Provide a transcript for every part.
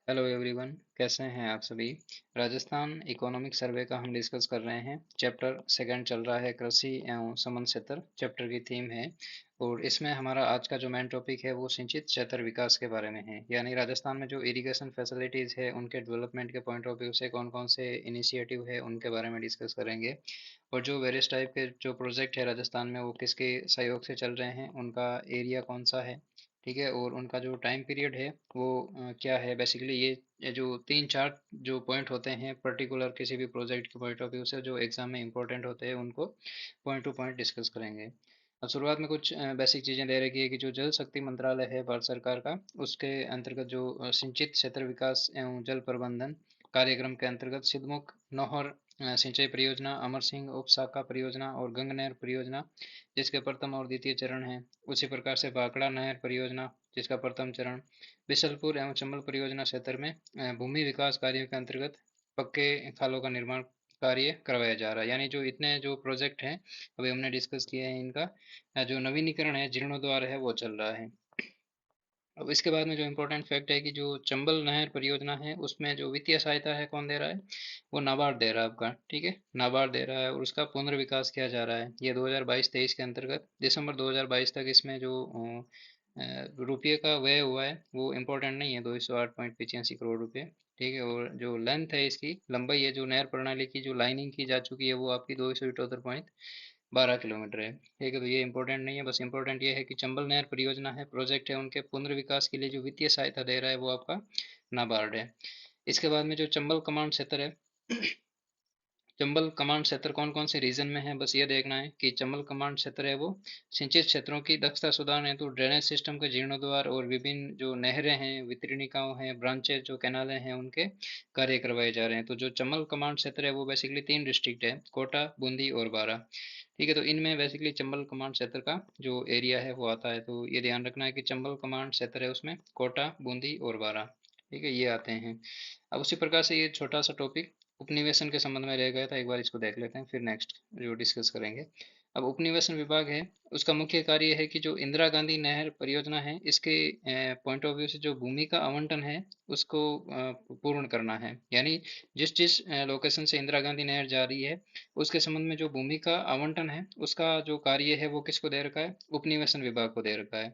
Hello everyone, कैसे हैं आप सभी। राजस्थान इकोनॉमिक सर्वे का हम डिस्कस कर रहे हैं। चैप्टर सेकंड चल रहा है, कृषि एवं समन्वित क्षेत्र चैप्टर की थीम है। और इसमें हमारा आज का जो मेन टॉपिक है वो सिंचित क्षेत्र विकास के बारे में है। यानी राजस्थान में जो इरिगेशन फैसिलिटीज़ है उनके डेवलपमेंट के पॉइंट ऑफ व्यू से कौन कौन से इनिशिएटिव है उनके बारे में डिस्कस करेंगे। और जो वेरियस टाइप के जो प्रोजेक्ट है राजस्थान में वो किसके सहयोग से चल रहे हैं, उनका एरिया कौन सा है, ठीक है, और उनका जो टाइम पीरियड है वो क्या है। बेसिकली ये जो तीन चार जो पॉइंट होते हैं पर्टिकुलर किसी भी प्रोजेक्ट के पॉइंट ऑफ व्यू से जो एग्जाम में इंपॉर्टेंट होते हैं उनको पॉइंट टू पॉइंट डिस्कस करेंगे। अब शुरुआत में कुछ बेसिक चीज़ें दे रखी है कि जो जल शक्ति मंत्रालय है भारत सरकार का, उसके अंतर्गत जो सिंचित क्षेत्र विकास एवं जल प्रबंधन कार्यक्रम के अंतर्गत सिद्धमुख नौहर सिंचाई परियोजना, अमर सिंह उप शाखा परियोजना और गंगनहर परियोजना जिसके प्रथम और द्वितीय चरण है। उसी प्रकार से भाखड़ा नहर परियोजना जिसका प्रथम चरण, बिशलपुर एवं चंबल परियोजना क्षेत्र में भूमि विकास कार्यों के अंतर्गत पक्के खालों का निर्माण कार्य करवाया जा रहा है। यानी जो इतने जो प्रोजेक्ट हैं अभी हमने डिस्कस किए हैं, इनका जो नवीनीकरण है, जीर्णोद्वार है, वो चल रहा है। अब इसके बाद में जो इम्पोर्टेंट फैक्ट है कि जो चंबल नहर परियोजना है उसमें जो वित्तीय सहायता है कौन दे रहा है, वो नाबार्ड दे रहा है आपका, ठीक है, नाबार्ड दे रहा है और उसका पुनर्विकास किया जा रहा है। ये 2022-23 के अंतर्गत दिसंबर 2022 तक इसमें जो रुपये का व्यय हुआ है वो इम्पोर्टेंट नहीं है, 208.85 करोड़ रुपये, ठीक है। और जो लेंथ है, इसकी लंबाई है, जो नहर प्रणाली की जो लाइनिंग की जा चुकी है वो आपकी 278.12 किलोमीटर है, ठीक है। तो ये इंपॉर्टेंट नहीं है, बस इंपॉर्टेंट ये है कि चंबल नहर परियोजना है, प्रोजेक्ट है, उनके पुनर्विकास के लिए जो वित्तीय सहायता दे रहा है वो आपका नाबार्ड है। इसके बाद में जो चंबल कमांड क्षेत्र है, चंबल कमांड क्षेत्र कौन कौन से रीजन में है, बस ये देखना है कि चंबल कमांड क्षेत्र है वो सिंचित क्षेत्रों की दक्षता सुधारने हेतु ड्रेनेज सिस्टम के जीर्णोद्वार और विभिन्न जो नहरें हैं, वितरणिकाओं हैं, ब्रांचेज जो कैनालें हैं, उनके कार्य करवाए जा रहे हैं। तो जो चंबल कमांड क्षेत्र है वो बेसिकली तीन डिस्ट्रिक्ट है, कोटा, बूंदी और बारा, ठीक है। तो इनमें बेसिकली चंबल कमांड क्षेत्र का जो एरिया है वो आता है। तो ये ध्यान रखना है कि चंबल कमांड क्षेत्र है उसमें कोटा, बूंदी और बारा, ठीक है, ये आते हैं। अब उसी प्रकार से ये छोटा सा टॉपिक उपनिवेशन के संबंध में रह गया था, एक बार इसको देख लेते हैं फिर नेक्स्ट जो डिस्कस करेंगे। अब उपनिवेशन विभाग है, उसका मुख्य कार्य है कि जो इंदिरा गांधी नहर परियोजना है इसके पॉइंट ऑफ व्यू से जो भूमि का आवंटन है उसको पूर्ण करना है। यानी जिस जिस लोकेशन से इंदिरा गांधी नहर जा रही है उसके संबंध में जो भूमि का आवंटन है उसका जो कार्य है वो किसको दे रखा है, उपनिवेशन विभाग को दे रखा है।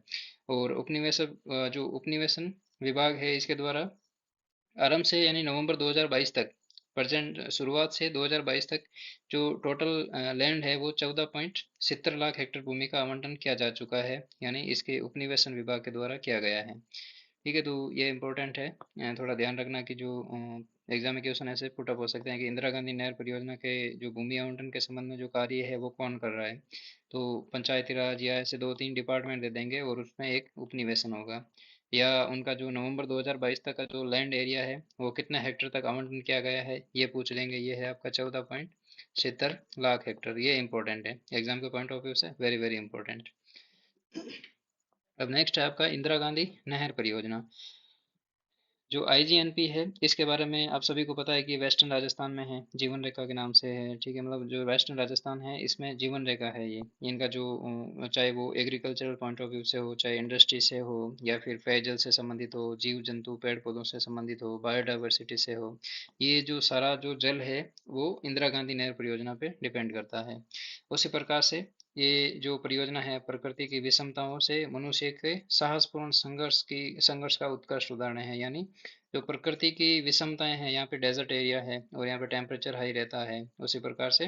और उपनिवेशन जो उपनिवेशन विभाग है इसके द्वारा आरंभ से यानी नवंबर 2022 तक, प्रेजेंट शुरुआत से 2022 तक जो टोटल लैंड है वो 14.70 लाख हेक्टेयर भूमि का आवंटन किया जा चुका है, यानी इसके उपनिवेशन विभाग के द्वारा किया गया है, ठीक है। तो ये इंपॉर्टेंट है, थोड़ा ध्यान रखना कि जो एग्जाम में क्वेश्चन ऐसे पुटअप हो सकते हैं कि इंदिरा गांधी नहर परियोजना के जो भूमि आवंटन के संबंध में जो कार्य है वो कौन कर रहा है। तो पंचायती राज या ऐसे दो तीन डिपार्टमेंट दे देंगे और उसमें एक उपनिवेशन होगा। या उनका जो नवंबर 2022 तक का जो लैंड एरिया है वो कितना हेक्टेयर तक आवंटन किया गया है ये पूछ लेंगे। ये है आपका 14.70 लाख हेक्टेयर, ये इंपॉर्टेंट है एग्जाम के पॉइंट ऑफ व्यू से, वेरी वेरी इंपॉर्टेंट। अब नेक्स्ट है आपका इंदिरा गांधी नहर परियोजना। जो आईजीएनपी है इसके बारे में आप सभी को पता है कि वेस्टर्न राजस्थान में है, जीवन रेखा के नाम से है, ठीक है। मतलब जो वेस्टर्न राजस्थान है इसमें जीवन रेखा है ये, इनका जो चाहे वो एग्रीकल्चरल पॉइंट ऑफ व्यू से हो, चाहे इंडस्ट्री से हो, या फिर पेयजल से संबंधित हो, जीव जंतु पेड़ पौधों से संबंधित हो, बायोडाइवर्सिटी से हो, ये जो सारा जो जल है वो इंदिरा गांधी नहर परियोजना पे डिपेंड करता है। उसी प्रकार से ये जो परियोजना है प्रकृति की विषमताओं से मनुष्य के साहसपूर्ण संघर्ष का उत्कृष्ट उदाहरण है। यानी जो प्रकृति की विषमताएं हैं, यहाँ पे डेजर्ट एरिया है और यहाँ पे टेम्परेचर हाई रहता है, उसी प्रकार से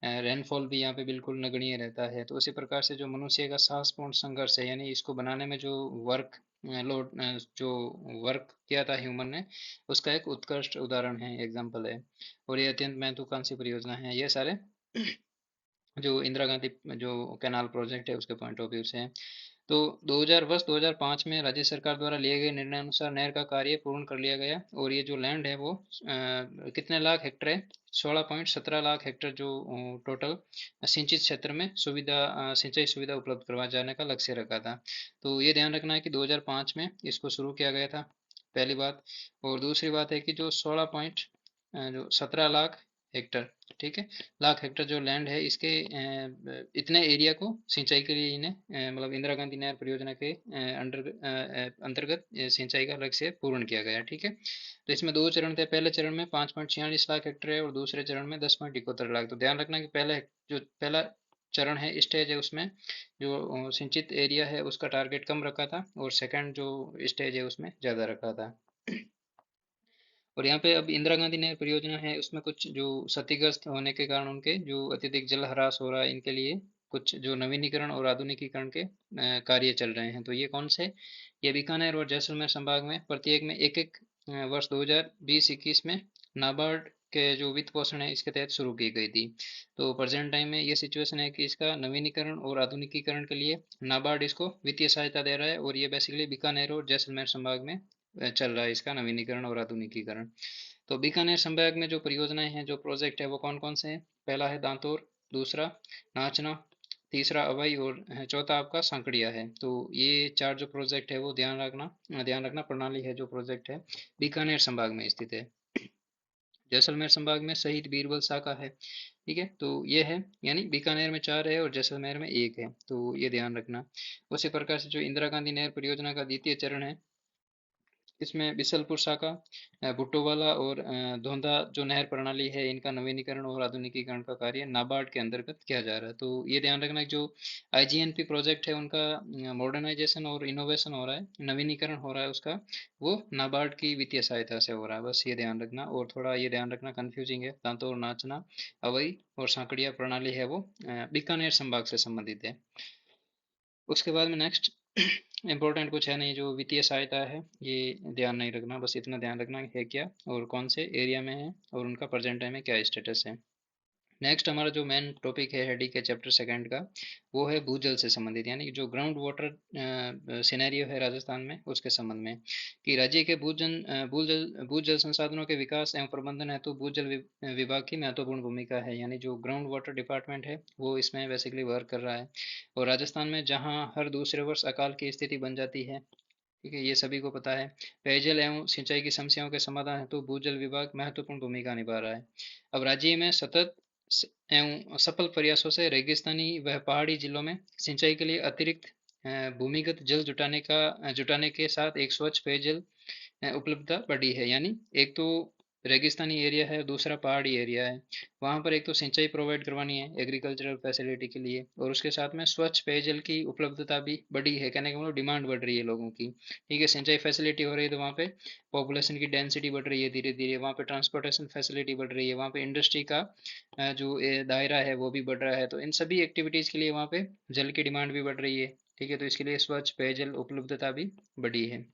रेनफॉल भी यहाँ पे बिल्कुल नगण्य रहता है। तो उसी प्रकार से जो मनुष्य का साहसपूर्ण संघर्ष है, यानी इसको बनाने में जो वर्क लोड जो वर्क किया था ह्यूमन ने, उसका एक उत्कृष्ट उदाहरण है, एग्जाम्पल है। और ये अत्यंत महत्वाकांक्षी परियोजना है। ये सारे जो इंदिरा गांधी जो कैनाल प्रोजेक्ट है उसके पॉइंट ऑफ व्यू से है। तो 2000 वर्ष 2005 में राज्य सरकार द्वारा लिए गए निर्णय अनुसार नहर का कार्य पूर्ण कर लिया गया और ये जो लैंड है वो कितने लाख हेक्टेयर है, 16.17 लाख हेक्टेयर जो टोटल सिंचित क्षेत्र में सुविधा सिंचाई सुविधा उपलब्ध करवाए जाने का लक्ष्य रखा था। तो ये ध्यान रखना है कि 2005 में इसको शुरू किया गया था, पहली बात। और दूसरी बात है कि जो 16 पॉइंट जो 17 लाख हेक्टर, ठीक है। लाख हेक्टर जो लैंड है इसके इतने एरिया को सिंचाई के लिए इन्हें मतलब इंदिरा गांधी नहर परियोजना के अंतर्गत सिंचाई का लक्ष्य पूर्ण किया गया, ठीक है। तो इसमें दो चरण थे, पहले चरण में 5.46 लाख हेक्टर है और दूसरे चरण में 10.71 लाख। तो ध्यान रखना कि जो पहला चरण है, स्टेज है, उसमें जो सिंचित एरिया है उसका टारगेट कम रखा था और सेकंड जो स्टेज है उसमें ज़्यादा रखा था। और यहाँ पे अब इंदिरा गांधी नहर परियोजना है उसमें कुछ जो क्षतिग्रस्त होने के कारण उनके जो अत्यधिक जल ह्रास हो रहा है इनके लिए कुछ जो नवीनीकरण और आधुनिकीकरण के कार्य चल रहे हैं। तो ये कौन से, ये बीकानेर और जैसलमेर संभाग में प्रत्येक में एक एक वर्ष 2020-21 में नाबार्ड के जो वित्त पोषण है इसके तहत शुरू की गई थी। तो प्रेजेंट टाइम में ये सिचुएशन है कि इसका नवीनीकरण और आधुनिकीकरण के लिए नाबार्ड इसको वित्तीय सहायता दे रहा है और ये बेसिकली बीकानेर और जैसलमेर संभाग में चल रहा है इसका नवीनीकरण और आधुनिकीकरण। तो बीकानेर संभाग में जो परियोजनाएं हैं, जो प्रोजेक्ट है वो कौन कौन से हैं? पहला है दांतोर, दूसरा नाचना, तीसरा अवई और चौथा आपका सांकड़िया है। तो ये चार जो प्रोजेक्ट है वो ध्यान रखना प्रणाली है जो प्रोजेक्ट है बीकानेर संभाग में स्थित है। जैसलमेर संभाग में शहीद बीरबल साका है, ठीक है। तो ये है, यानी बीकानेर में चार है और जैसलमेर में एक है, तो ये ध्यान रखना। उसी प्रकार से जो इंदिरा गांधी नहर परियोजना का द्वितीय चरण है इसमें बिसलपुर शाखा, भुट्टोवाला और धौंधा जो नहर प्रणाली है इनका नवीनीकरण और आधुनिकीकरण का कार्य नाबार्ड के अंतर्गत किया जा रहा है। तो ये ध्यान रखना कि जो आईजीएनपी प्रोजेक्ट है उनका मॉडर्नाइजेशन और इनोवेशन हो रहा है, नवीनीकरण हो रहा है उसका, वो नाबार्ड की वित्तीय सहायता से हो रहा है, बस ये ध्यान रखना। और थोड़ा ये ध्यान रखना कंफ्यूजिंग है, दांतों और नाचना अवई और सांकड़िया प्रणाली है वो बीकानेर संभाग से संबंधित है। उसके बाद में नेक्स्ट इम्पोर्टेंट कुछ है नहीं, जो वित्तीय सहायता है ये ध्यान नहीं रखना, बस इतना ध्यान रखना है क्या और कौन से एरिया में है और उनका प्रेजेंट टाइम में क्या स्टेटस है। नेक्स्ट हमारा जो मेन टॉपिक है हेडी के चैप्टर सेकंड का, वो है भूजल से संबंधित, यानी कि जो ग्राउंड वाटर सिनेरियो है राजस्थान में उसके संबंध में, कि राज्य के भूजल संसाधनों के विकास एवं प्रबंधन हेतु विभाग की महत्वपूर्ण भूमिका है, यानी जो ग्राउंड वाटर डिपार्टमेंट है वो इसमें बेसिकली वर्क कर रहा है। और राजस्थान में जहाँ हर दूसरे वर्ष अकाल की स्थिति बन जाती है, ठीक है, ये सभी को पता है, पेयजल एवं सिंचाई की समस्याओं के समाधान हेतु भूजल विभाग महत्वपूर्ण भूमिका निभा रहा है। अब राज्य में सतत एवं सफल प्रयासों से रेगिस्तानी व पहाड़ी जिलों में सिंचाई के लिए अतिरिक्त भूमिगत जल जुटाने के साथ एक स्वच्छ पेयजल उपलब्धता बढ़ी है, यानी एक तो रेगिस्तानी एरिया है, दूसरा पहाड़ी एरिया है, वहाँ पर एक तो सिंचाई प्रोवाइड करवानी है एग्रीकल्चरल फैसिलिटी के लिए और उसके साथ में स्वच्छ पेयजल की उपलब्धता भी बढ़ी है, कहने का मतलब डिमांड बढ़ रही है लोगों की, ठीक है। सिंचाई फैसिलिटी हो रही है तो वहाँ पे पॉपुलेशन की डेंसिटी बढ़ रही है धीरे धीरे, वहाँ पे ट्रांसपोर्टेशन फैसिलिटी बढ़ रही है, वहाँ पे इंडस्ट्री का जो दायरा है वो भी बढ़ रहा है, तो इन सभी एक्टिविटीज़ के लिए वहाँ पे जल की डिमांड भी बढ़ रही है, ठीक है। तो इसके लिए स्वच्छ पेयजल उपलब्धता भी बढ़ी है।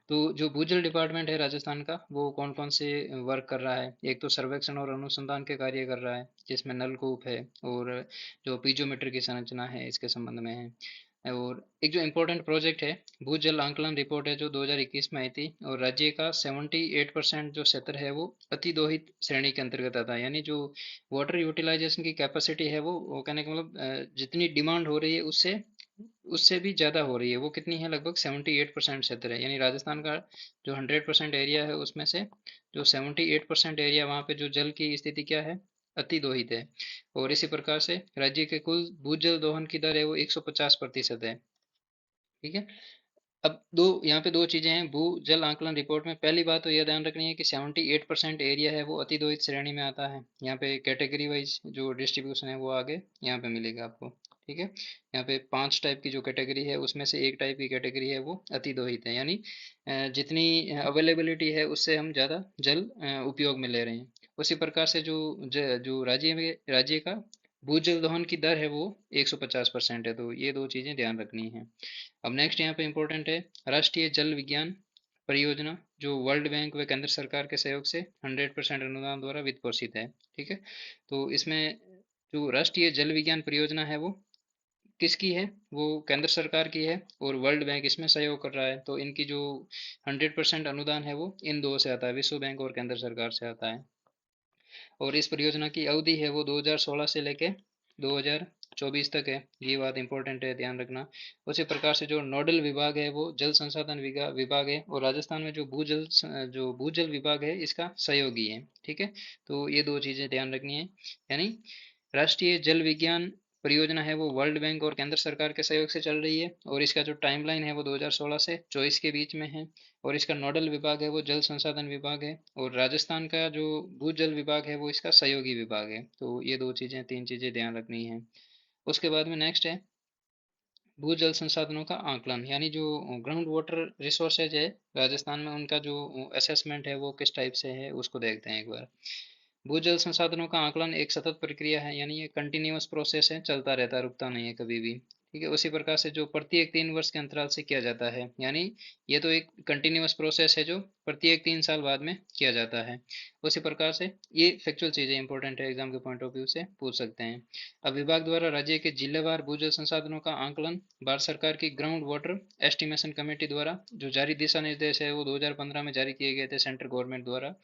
तो जो भूजल डिपार्टमेंट है राजस्थान का वो कौन कौन से वर्क कर रहा है, एक तो सर्वेक्षण और अनुसंधान के कार्य कर रहा है जिसमें नलकूप है और जो पीजोमीटर की संरचना है इसके संबंध में है। और एक जो इम्पोर्टेंट प्रोजेक्ट है भूजल आंकलन रिपोर्ट है जो 2021 में आई थी, और राज्य का 78% जो क्षेत्र है वो अतिदोहित श्रेणी के अंतर्गत आता है, यानी जो वाटर यूटिलाइजेशन की कैपेसिटी है वो कहने का मतलब जितनी डिमांड हो रही है उससे उससे भी ज़्यादा हो रही है, वो कितनी है, लगभग 78% क्षेत्र है, यानी राजस्थान का जो 100% एरिया है उसमें से जो 78% एरिया वहाँ पे जो जल की स्थिति क्या है, अति दोहित है। और इसी प्रकार से राज्य के कुल भूजल दोहन की दर है वो 150% है, ठीक है। अब यहाँ पे दो चीजें हैं भू जल आंकलन रिपोर्ट में, पहली बात तो यह ध्यान रखनी है कि 78% एरिया है वो अतिदोहित श्रेणी में आता है, यहाँ पे कैटेगरी वाइज जो डिस्ट्रीब्यूशन है वो आगे यहाँ पे मिलेगा आपको, ठीक है। यहाँ पे 5 टाइप की जो कैटेगरी है उसमें से एक टाइप की कैटेगरी है वो अतिदोहित है, यानी जितनी अवेलेबिलिटी है उससे हम ज़्यादा जल उपयोग में ले रहे हैं। उसी प्रकार से जो राज्य का भूजल दोहन की दर है वो 150% है, तो ये दो चीज़ें ध्यान रखनी है। अब नेक्स्ट यहाँ पे इम्पोर्टेंट है राष्ट्रीय जल विज्ञान परियोजना, जो वर्ल्ड बैंक व केंद्र सरकार के सहयोग से 100% अनुदान द्वारा वित्त पोषित है, ठीक है। तो इसमें जो राष्ट्रीय जल विज्ञान परियोजना है वो किसकी है, वो केंद्र सरकार की है और वर्ल्ड बैंक इसमें सहयोग कर रहा है, तो इनकी जो 100% अनुदान है वो इन दो से आता है, विश्व बैंक और केंद्र सरकार से आता है। और इस परियोजना की अवधि है वो 2016 से लेके 2000 24 तक है, ये बात इंपॉर्टेंट है, ध्यान रखना। उसी प्रकार से जो नोडल विभाग है वो जल संसाधन विभाग है, और राजस्थान में जो भूजल विभाग है इसका सहयोगी है। ठीक है, तो ये दो चीजें ध्यान रखनी है। यानी राष्ट्रीय जल विज्ञान परियोजना है वो वर्ल्ड बैंक और केंद्र सरकार के सहयोग से चल रही है, और इसका जो टाइमलाइन है वो 2016 से 24 के बीच में है। और इसका नोडल विभाग है वो जल संसाधन विभाग है, और राजस्थान का जो भूजल विभाग है वो इसका सहयोगी विभाग है। तो ये दो चीजें, तीन चीजें ध्यान रखनी है। उसके बाद में नेक्स्ट है भूजल संसाधनों का आकलन, यानी जो ग्राउंड वाटर रिसोर्सेज है राजस्थान में, उनका जो असेसमेंट है वो किस टाइप से है उसको देखते हैं एक बार। भूजल संसाधनों का आकलन एक सतत प्रक्रिया है, यानी ये कंटिन्यूअस प्रोसेस है, चलता रहता है, रुकता नहीं है कभी भी। ठीक है, उसी प्रकार से जो प्रत्येक 3 वर्ष के अंतराल से किया जाता है, यानी ये तो एक कंटिन्यूअस प्रोसेस है जो प्रत्येक 3 साल बाद में किया जाता है। उसी प्रकार से ये फैक्चुअल चीजें इंपॉर्टेंट है, एग्जाम के पॉइंट ऑफ व्यू से पूछ सकते हैं। अब विभाग द्वारा राज्य के जिलेवार भूजल संसाधनों का आकलन भारत सरकार की ग्राउंड वाटर एस्टिमेशन कमेटी द्वारा जो जारी दिशा निर्देश है वो 2015 में जारी किए गए थे सेंट्रल गवर्नमेंट द्वारा,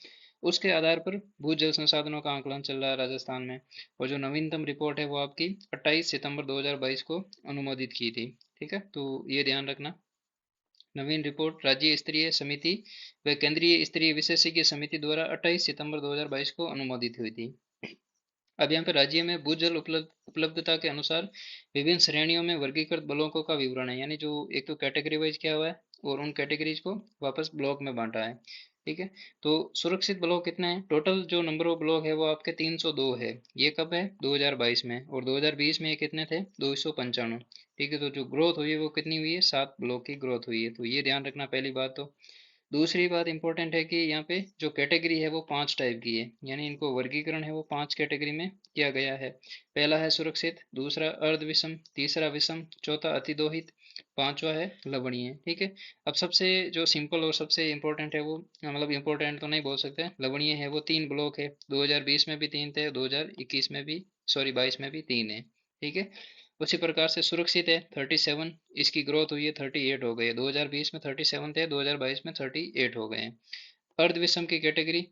उसके आधार पर भूजल संसाधनों का आकलन चल रहा है राजस्थान में। और जो नवीनतम रिपोर्ट है वो आपकी 28 सितंबर 2022 को अनुमोदित की थी। ठीक है, तो ये ध्यान रखना। नवीन रिपोर्ट राज्य स्तरीय समिति व केंद्रीय स्तरीय विशेषज्ञ समिति द्वारा 28 सितंबर 2022 को अनुमोदित हुई थी। अब यहाँ पे राज्य में भूजल उपलब्धता के अनुसार विभिन्न श्रेणियों में वर्गीकृत ब्लॉकों का विवरण है, यानी जो एक तो कैटेगरी वाइज किया हुआ है और उन कैटेगरीज को वापस ब्लॉक में बांटा है। ठीक है, तो सुरक्षित ब्लॉक कितने हैं, टोटल जो नंबर ऑफ ब्लॉक है वो आपके 302 है। ये कब है, 2022 में, और 2020 में ये कितने थे, 295। ठीक है, तो जो ग्रोथ हुई है वो कितनी हुई है, 7 ब्लॉक की ग्रोथ हुई है, तो ये ध्यान रखना पहली बात। तो दूसरी बात इंपॉर्टेंट है कि यहाँ पे जो कैटेगरी है वो 5 टाइप की है, यानी इनको वर्गीकरण है वो 5 कैटेगरी में किया गया है। पहला है सुरक्षित, दूसरा अर्ध विषम, तीसरा विषम, चौथा अतिदोहित, पांचवा है लवणीय। ठीक है, अब सबसे जो सिंपल और सबसे इम्पोर्टेंट है वो, मतलब इम्पोर्टेंट तो नहीं बोल सकते, लवणीय है वो 3 ब्लॉक है, 2020 में भी 3 थे, 2021 में भी, सॉरी 22 में भी 3 है। ठीक है, उसी प्रकार से सुरक्षित है 37, इसकी ग्रोथ हुई है 38 हो गए, 2020 में 37 थे, 2022 में 38 हो गए। अर्ध विषम की कैटेगरी,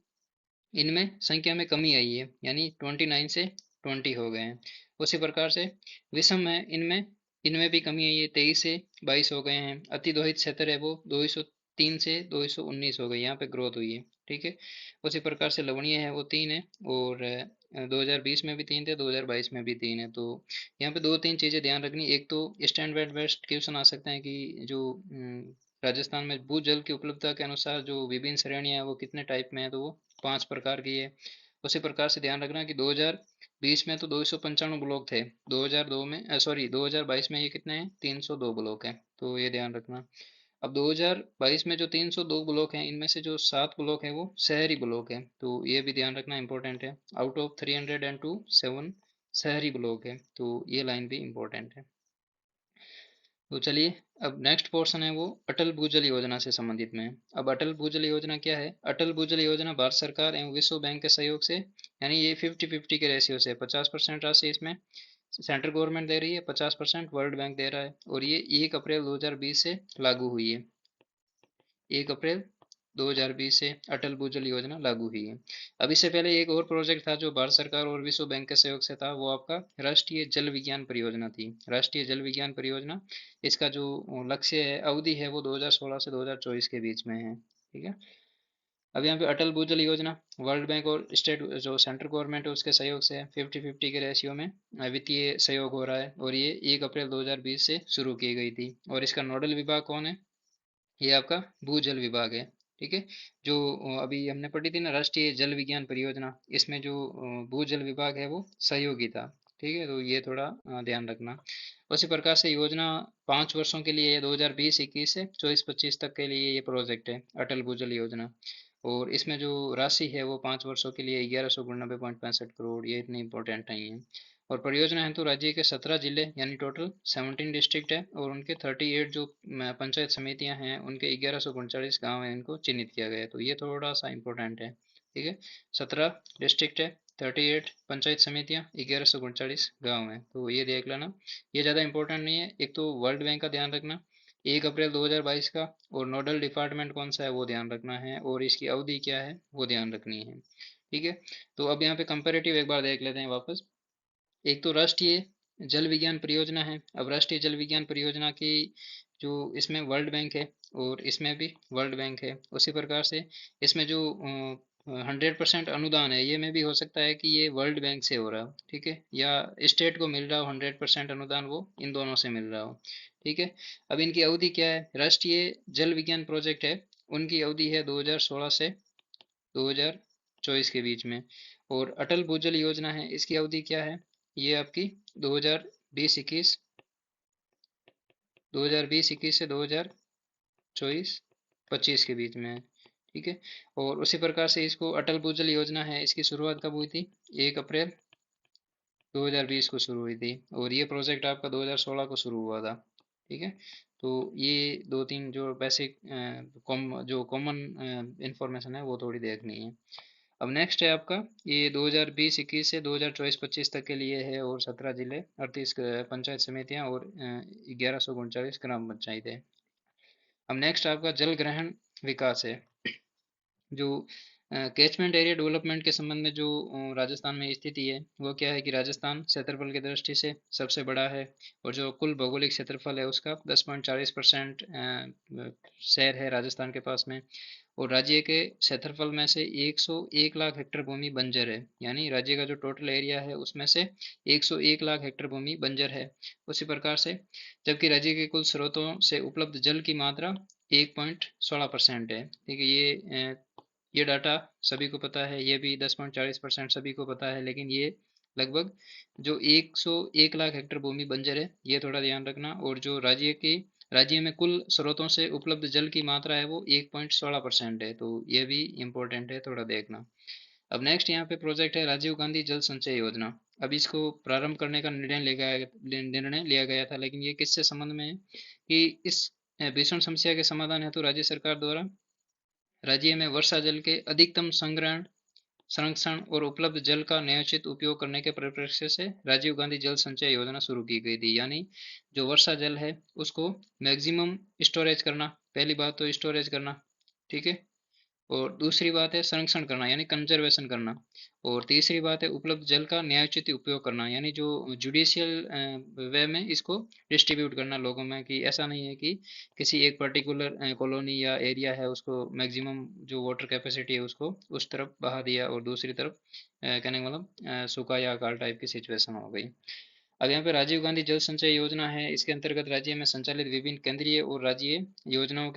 इनमें संख्या में कमी आई है, यानी 29 से 20 हो गए हैं। उसी प्रकार से विषम है, इनमें इनमें भी कमी आई है, 23 से 22 हो गए हैं। अतिदोहित क्षेत्र है वो 203 से 219 हो गए, यहाँ पे ग्रोथ हुई है। ठीक है, उसी प्रकार से लवणीय है वो 3 है, और 2020 में भी 3 थे, 2022 में भी 3 है। तो यहाँ पे दो तीन चीज़ें ध्यान रखनी, एक तो स्टैंडर्ड बेस्ट क्वेश्चन आ सकते हैं कि जो राजस्थान में भूजल की उपलब्धता के अनुसार जो विभिन्न श्रेणियां हैं वो कितने टाइप में है, तो वो 5 प्रकार की है। उसी प्रकार से ध्यान रखना कि 2020 में तो 295 ब्लॉक थे, 2002 में, सॉरी 2022 में ये कितने हैं, 302 ब्लॉक हैं, तो ये ध्यान रखना। अब 2022 में जो 302 ब्लॉक हैं इनमें से जो 7 ब्लॉक हैं वो शहरी ब्लॉक हैं, तो ये भी ध्यान रखना इंपॉर्टेंट है। आउट ऑफ 302 7 शहरी ब्लॉक है, तो ये लाइन भी इंपॉर्टेंट है। तो चलिए, अब नेक्स्ट पोर्शन है वो अटल भूजल योजना से संबंधित में है। अब अटल भूजल योजना क्या है, अटल भूजल योजना भारत सरकार एवं विश्व बैंक के सहयोग से, यानी ये 50-50 के रेशियो से 50% राशि इसमें सेंट्रल गवर्नमेंट दे रही है, 50% वर्ल्ड बैंक दे रहा है, और ये 1 अप्रैल 2020 से लागू हुई है। 1 अप्रैल 2020 से अटल भूजल योजना लागू हुई है। अब इससे पहले एक और प्रोजेक्ट था जो भारत सरकार और विश्व बैंक के सहयोग से था, वो आपका राष्ट्रीय जल विज्ञान परियोजना थी। राष्ट्रीय जल विज्ञान परियोजना, इसका जो लक्ष्य है, अवधि है, वो 2016 से 2024 के बीच में है। ठीक है, अब यहाँ पे अटल भूजल योजना वर्ल्ड बैंक और स्टेट जो सेंट्रल गवर्नमेंट है उसके सहयोग से 50-50 के रेशियो में वित्तीय सहयोग हो रहा है, और ये 1 अप्रैल 2020 से शुरू की गई थी। और इसका नोडल विभाग कौन है, ये आपका भूजल विभाग है। ठीक है, जो अभी हमने पढ़ी थी ना राष्ट्रीय जल विज्ञान परियोजना, इसमें जो भूजल विभाग है वो सहयोगी था। ठीक है, तो ये थोड़ा ध्यान रखना। उसी प्रकार से योजना 5 वर्षों के लिए है, 2020-21 से 24-25 तक के लिए ये प्रोजेक्ट है अटल भूजल योजना। और इसमें जो राशि है वो 5 वर्षों के लिए 1199.65 करोड़, ये इतनी इंपॉर्टेंट नहीं है। और परियोजना है तो राज्य के 17 जिले यानी टोटल 17 डिस्ट्रिक्ट है, और उनके 38 जो पंचायत समितियां हैं उनके 1139 गाँव हैं, इनको चिन्हित किया गया है, तो ये थोड़ा सा इंपॉर्टेंट है। ठीक है, 17 डिस्ट्रिक्ट है, 38 पंचायत समितियां, 1139 गाँव हैं, तो ये देख लेना। ये ज़्यादा इंपॉर्टेंट नहीं है। एक तो वर्ल्ड बैंक का ध्यान रखना 1 अप्रैल 2022 का, और नोडल डिपार्टमेंट कौन सा है वो ध्यान रखना है, और इसकी अवधि क्या है वो ध्यान रखनी है। ठीक है, तो अब यहाँ पे कंपेरेटिव एक बार देख लेते हैं वापस। एक तो राष्ट्रीय जल विज्ञान परियोजना है। अब राष्ट्रीय जल विज्ञान परियोजना की जो इसमें वर्ल्ड बैंक है और इसमें भी वर्ल्ड बैंक है, उसी प्रकार से इसमें जो 100% अनुदान है, ये में भी हो सकता है कि ये वर्ल्ड बैंक से हो रहा हो, ठीक है, या स्टेट को मिल रहा हो 100% अनुदान, वो इन दोनों से मिल रहा हो, ठीक है। अब इनकी अवधि क्या है? राष्ट्रीय जल विज्ञान प्रोजेक्ट है, उनकी अवधि है 2016 से 2024 के बीच में। और अटल भूजल योजना है, इसकी अवधि क्या है? ये आपकी 2020-21 2020-21 से 2024-25 के बीच में है, ठीक है। और उसी प्रकार से इसको अटल भूजल योजना है, इसकी शुरुआत कब हुई थी? 1 अप्रैल 2020 को शुरू हुई थी, और ये प्रोजेक्ट आपका 2016 को शुरू हुआ था, ठीक है। तो ये दो तीन जो बेसिक जो कॉमन इंफॉर्मेशन है वो थोड़ी देखनी है। अब नेक्स्ट है आपका, ये 2020-21 से 2024-25 तक के लिए है, और 17 जिले, 38 पंचायत समितियां और 1139 ग्राम पंचायत है। अब नेक्स्ट आपका जल ग्रहण विकास है। जो कैचमेंट एरिया डेवलपमेंट के संबंध में जो राजस्थान में स्थिति है, वो क्या है कि राजस्थान क्षेत्रफल की दृष्टि से सबसे बड़ा है, और जो कुल भौगोलिक क्षेत्रफल है उसका 10.40% शहर है राजस्थान के पास में। और राज्य के क्षेत्रफल में से 101 लाख हेक्टेयर भूमि बंजर है, यानी राज्य का जो टोटल एरिया है उसमें से 101 लाख हेक्टेयर भूमि बंजर है। उसी प्रकार से जबकि राज्य के कुल स्रोतों से उपलब्ध जल की मात्रा 1.16% है, ठीक है। ये डाटा सभी को पता है, ये भी 10.40% सभी को पता है, लेकिन ये लगभग जो 101 लाख हेक्टेयर भूमि बंजर है, ये थोड़ा ध्यान रखना। और जो राज्य में कुल स्रोतों से उपलब्ध जल की मात्रा है वो 1.16% है, तो ये भी इम्पोर्टेंट है, थोड़ा देखना। अब नेक्स्ट यहाँ पे प्रोजेक्ट है राजीव गांधी जल संचय योजना। अब इसको प्रारंभ करने का निर्णय लिया गया था, लेकिन ये किससे संबंध में है कि इस भीषण समस्या के समाधान हेतु राज्य सरकार द्वारा राज्य में वर्षा जल के अधिकतम संग्रहण, संरक्षण और उपलब्ध जल का न्यायोचित उपयोग करने के परिप्रेक्ष्य से राजीव गांधी जल संचय योजना शुरू की गई थी। यानी जो वर्षा जल है उसको मैक्सिमम स्टोरेज करना, पहली बात तो स्टोरेज करना, ठीक है। और दूसरी बात है संरक्षण करना, यानी कंजर्वेशन करना। और तीसरी बात है उपलब्ध जल का न्यायोचित उपयोग करना, यानी जो जुडिशियल वे में इसको डिस्ट्रीब्यूट करना लोगों में, कि ऐसा नहीं है कि किसी एक पर्टिकुलर कॉलोनी या एरिया है उसको मैक्सिमम जो वाटर कैपेसिटी है उसको उस तरफ बहा दिया, और दूसरी तरफ कहने का मतलब सूखा या अकाल टाइप की सिचुएशन हो गई। अब यहाँ पे राजीव गांधी जल संचय योजना है, इसके अंतर्गत राज्य में संचालित विभिन्न केंद्रीय और राज्य योजनाओं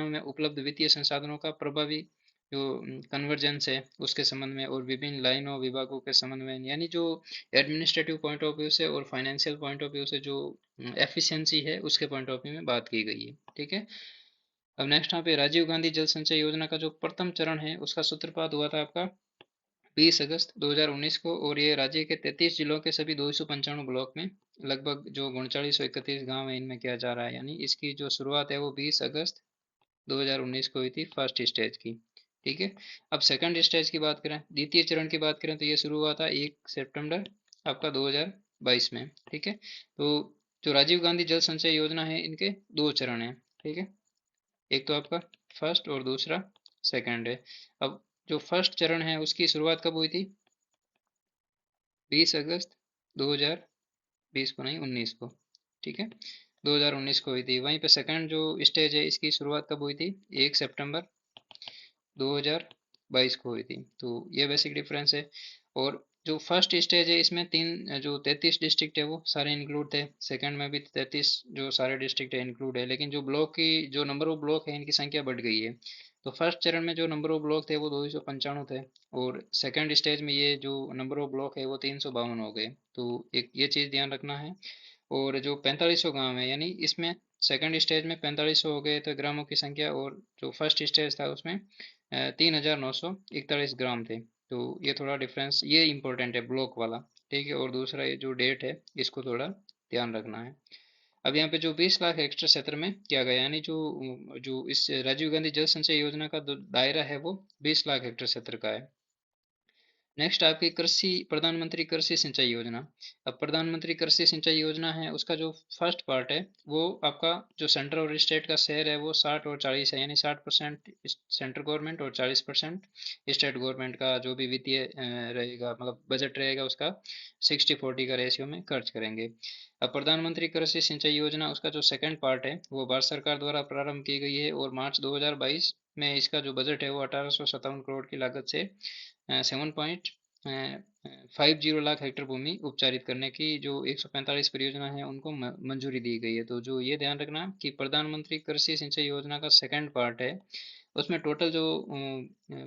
में उपलब्ध वित्तीय संसाधनों का प्रभावी जो कन्वर्जेंस है उसके संबंध में, और विभिन्न लाइनों विभागों के संबंध में, यानी जो एडमिनिस्ट्रेटिव पॉइंट ऑफ व्यू से और फाइनेंशियल पॉइंट ऑफ व्यू से जो एफिशिएंसी है उसके पॉइंट ऑफ व्यू में बात की गई है, ठीक है। अब नेक्स्ट यहाँ पे राजीव गांधी जल संचय योजना का जो प्रथम चरण है उसका सूत्रपात हुआ था आपका 20 अगस्त 2019 को, और ये राज्य के 33 जिलों के सभी 295 ब्लॉक में लगभग जो 3931 गांव है इनमें किया जा रहा है। यानी इसकी जो शुरुआत है वो 20 अगस्त 2019 को हुई थी फर्स्ट स्टेज की, ठीक है। अब सेकंड स्टेज की बात करें, द्वितीय चरण की बात करें, तो ये शुरू हुआ था 1 सितंबर आपका 2022 में, ठीक है। तो जो राजीव गांधी जल संचय योजना है इनके दो चरण है, ठीक है। एक तो आपका फर्स्ट और दूसरा सेकंड है। अब जो फर्स्ट चरण है उसकी शुरुआत कब हुई थी? 20 अगस्त 2020 को, नहीं 19 को, ठीक है, 2019 को हुई थी। वहीं पे सेकंड जो स्टेज है इसकी शुरुआत कब हुई थी? 1 सितंबर 2022 को हुई थी। तो ये बेसिक डिफरेंस है। और जो फर्स्ट स्टेज है इसमें तीन जो 33 डिस्ट्रिक्ट है वो सारे इंक्लूड थे, सेकंड में भी 33 जो सारे डिस्ट्रिक्ट है इंक्लूड है, लेकिन जो ब्लॉक की जो नंबर ऑफ ब्लॉक है इनकी संख्या बढ़ गई है। तो फर्स्ट चरण में जो नंबर ऑफ ब्लॉक थे वो 295 थे, और सेकंड स्टेज में ये जो नंबर ऑफ ब्लॉक है वो 352 हो गए। तो एक ये चीज़ ध्यान रखना है। और जो 4500 गांव है, यानी इसमें सेकंड स्टेज में 4500 हो गए थे ग्रामों की संख्या, और जो फर्स्ट स्टेज था उसमें 3941 ग्राम थे। तो ये थोड़ा डिफरेंस, ये इंपॉर्टेंट है ब्लॉक वाला, ठीक है। और दूसरा ये जो डेट है इसको थोड़ा ध्यान रखना है। अब यहाँ पे जो 20 लाख हेक्टेयर क्षेत्र में किया गया, यानी जो जो इस राजीव गांधी जल संचय योजना का दायरा है वो 20 लाख हेक्टेयर क्षेत्र का है। नेक्स्ट आपकी कृषि प्रधानमंत्री कृषि सिंचाई योजना। अब प्रधानमंत्री कृषि सिंचाई योजना है, उसका जो फर्स्ट पार्ट है वो आपका जो सेंटर और स्टेट का शेयर है वो 60 और 40 है, यानी 60% सेंट्रल गवर्नमेंट और 40% स्टेट गवर्नमेंट का जो भी वित्तीय रहेगा, मतलब बजट रहेगा उसका 60-40 का रेशियो में खर्च करेंगे। अब प्रधानमंत्री कृषि सिंचाई योजना, उसका जो सेकंड पार्ट है वो भारत सरकार द्वारा प्रारंभ की गई है और मार्च 2022 में इसका जो बजट है वो 1857 करोड़ की लागत से 7.50 लाख हेक्टेयर भूमि उपचारित करने की जो 145 परियोजना है उनको मंजूरी दी गई है। तो जो ये ध्यान रखना कि प्रधानमंत्री कृषि सिंचाई योजना का सेकंड पार्ट है, उसमें टोटल जो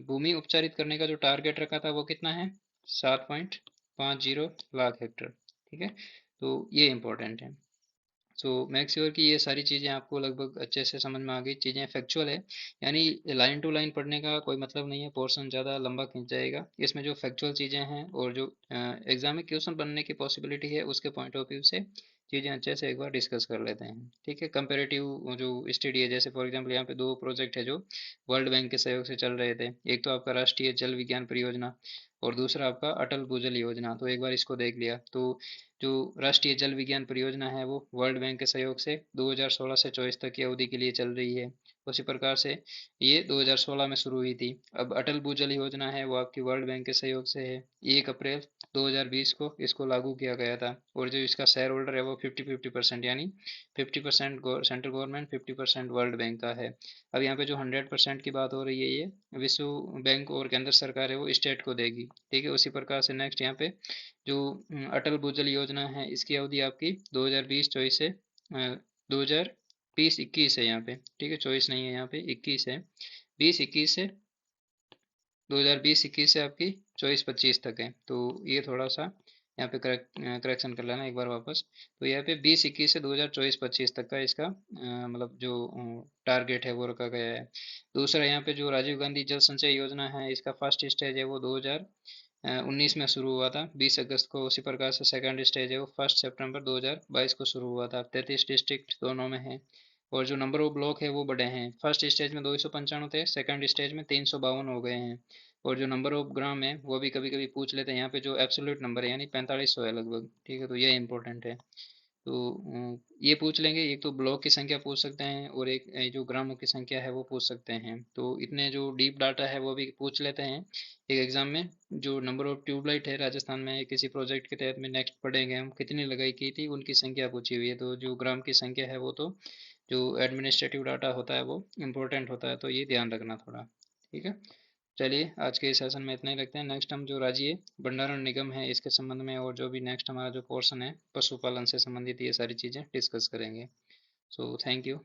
भूमि उपचारित करने का जो टारगेट रखा था वो कितना है, 7.50 लाख हेक्टेयर। ठीक है, तो ये इम्पोर्टेंट है। सो मेक श्योर कि ये सारी चीज़ें आपको लगभग अच्छे से समझ में आ गई, चीज़ें फैक्चुअल है, यानी लाइन टू लाइन पढ़ने का कोई मतलब नहीं है, पोर्शन ज़्यादा लंबा खींच जाएगा। इसमें जो फैक्चुअल चीज़ें हैं और जो एग्जाम में क्वेश्चन बनने की पॉसिबिलिटी है उसके पॉइंट ऑफ व्यू से चीज़ें अच्छे से एक बार डिस्कस कर लेते हैं। ठीक है, कंपेरेटिव जो स्टडी है, जैसे फॉर एग्जाम्पल यहाँ पे दो प्रोजेक्ट है जो वर्ल्ड बैंक के सहयोग से चल रहे थे, एक तो आपका राष्ट्रीय जल विज्ञान परियोजना और दूसरा आपका अटल भूजल योजना। तो एक बार इसको देख लिया, तो जो राष्ट्रीय जल विज्ञान परियोजना है वो वर्ल्ड बैंक के सहयोग से 2016 से 24 तक की अवधि के लिए चल रही है। उसी प्रकार से ये 2016 में शुरू हुई थी। अब अटल भूजल योजना है वो आपकी वर्ल्ड बैंक के सहयोग से है, 1 अप्रैल 2020 को इसको लागू किया गया था और जो इसका शेयर होल्डर है वो 50-50%, यानी 50% सेंट्रल गवर्नमेंट, 50% वर्ल्ड बैंक का है। अब यहाँ पे जो 100% की बात हो रही है ये विश्व बैंक और केंद्र सरकार है वो स्टेट को देगी। ठीक है, उसी प्रकार से नेक्स्ट यहाँ पे जो अटल भूजल योजना है इसकी अवधि आपकी 2020-24 से 2020-21 है यहाँ पे। ठीक है, 24 नहीं है, यहाँ पे 21 है, 20-21 से 2020-21 से आपकी 24-25 तक है। तो ये थोड़ा सा यहाँ पे करेक्शन कर लेना एक बार वापस। तो यहाँ पे 20-21 से 2024-25 तक का इसका मतलब जो टारगेट है वो रखा गया है। दूसरा यहाँ पे जो राजीव गांधी जल संचय योजना है इसका फर्स्ट स्टेज है वो 2019 में शुरू हुआ था 20 अगस्त को। उसी प्रकार से सेकंड स्टेज है वो 1 सितंबर 2022 को शुरू हुआ था। 33 डिस्ट्रिक्ट दोनों में है और जो नंबर ऑफ ब्लॉक है वो बड़े हैं। फर्स्ट स्टेज में 295 थे, सेकंड स्टेज में 352 हो गए हैं। और जो नंबर ऑफ ग्राम है वो भी कभी कभी पूछ लेते हैं, यहाँ पे जो एब्सोल्यूट नंबर है यानी 4500 है लगभग। ठीक है, तो ये इंपॉर्टेंट है। तो ये पूछ लेंगे, एक तो ब्लॉक की संख्या पूछ सकते हैं और एक जो ग्रामों की संख्या है वो पूछ सकते हैं। तो इतने जो डीप डाटा है वो भी पूछ लेते हैं एक एग्जाम में। जो नंबर ऑफ ट्यूबलाइट है राजस्थान में किसी प्रोजेक्ट के तहत में नेक्स्ट पढ़ेंगे हम, कितनी लगाई की थी उनकी संख्या पूछी हुई है। तो जो ग्राम की संख्या है वो तो जो एडमिनिस्ट्रेटिव डाटा होता है वो इम्पोर्टेंट होता है, तो ये ध्यान रखना थोड़ा। ठीक है, चलिए आज के सेशन में इतना ही रखते हैं। नेक्स्ट हम जो राज्य भंडारण निगम है इसके संबंध में और जो भी नेक्स्ट हमारा जो पोर्शन है पशुपालन से संबंधित ये सारी चीज़ें डिस्कस करेंगे। So thank you.